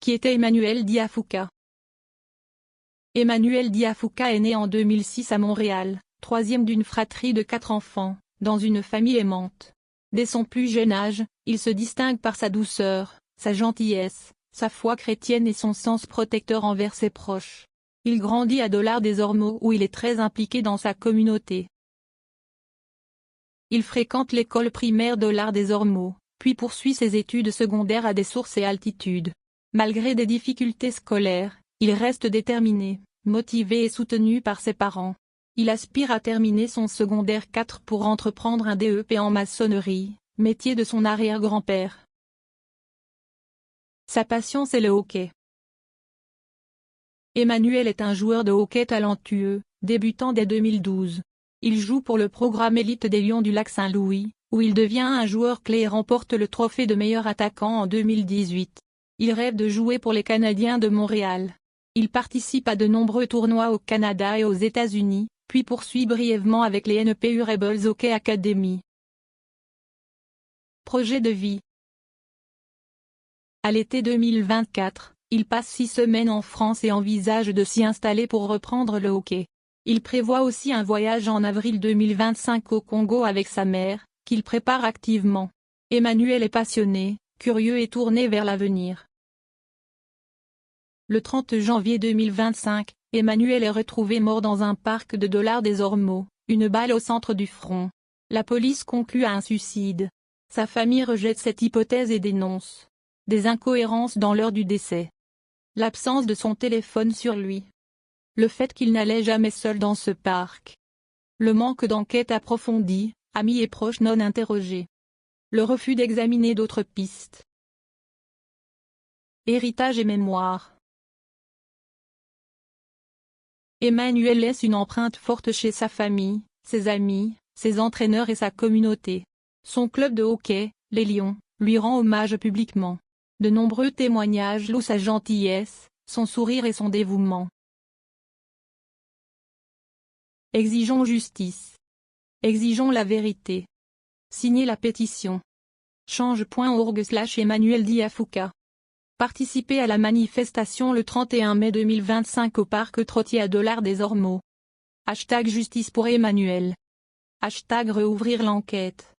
Qui était Emmanuel Diafouka? Emmanuel Diafouka est né en 2006 à Montréal, troisième d'une fratrie de 4 enfants, dans une famille aimante. Dès son plus jeune âge, il se distingue par sa douceur, sa gentillesse, sa foi chrétienne et son sens protecteur envers ses proches. Il grandit à Dollard-des-Ormeaux où il est très impliqué dans sa communauté. Il fréquente l'école primaire Dollard-des-Ormeaux, puis poursuit ses études secondaires à des sources et altitudes. Malgré des difficultés scolaires, il reste déterminé, motivé et soutenu par ses parents. Il aspire à terminer son secondaire 4 pour entreprendre un DEP en maçonnerie, métier de son arrière-grand-père. Sa passion c'est le hockey. Emmanuel est un joueur de hockey talentueux, débutant dès 2012. Il joue pour le programme élite des Lions du Lac-Saint-Louis, où il devient un joueur clé et remporte le trophée de meilleur attaquant en 2018. Il rêve de jouer pour les Canadiens de Montréal. Il participe à de nombreux tournois au Canada et aux États-Unis, puis poursuit brièvement avec les NPU Rebels Hockey Academy. Projet de vie. À l'été 2024, il passe 6 semaines en France et envisage de s'y installer pour reprendre le hockey. Il prévoit aussi un voyage en avril 2025 au Congo avec sa mère, qu'il prépare activement. Emmanuel est passionné, curieux et tourné vers l'avenir. Le 30 janvier 2025, Emmanuel est retrouvé mort dans un parc de Dollard-des-Ormeaux, une balle au centre du front. La police conclut à un suicide. Sa famille rejette cette hypothèse et dénonce des incohérences dans l'heure du décès. L'absence de son téléphone sur lui. Le fait qu'il n'allait jamais seul dans ce parc. Le manque d'enquête approfondie, amis et proches non interrogés. Le refus d'examiner d'autres pistes. Héritage et mémoire. Emmanuel laisse une empreinte forte chez sa famille, ses amis, ses entraîneurs et sa communauté. Son club de hockey, les Lions, lui rend hommage publiquement. De nombreux témoignages louent sa gentillesse, son sourire et son dévouement. Exigeons justice. Exigeons la vérité. Signez la pétition. Change.org/Emmanuel Diafouka. Participez à la manifestation le 31 mai 2025 au parc Trottier à Dollard-des-Ormeaux. #Justice pour Emmanuel. #Réouvrir l'enquête.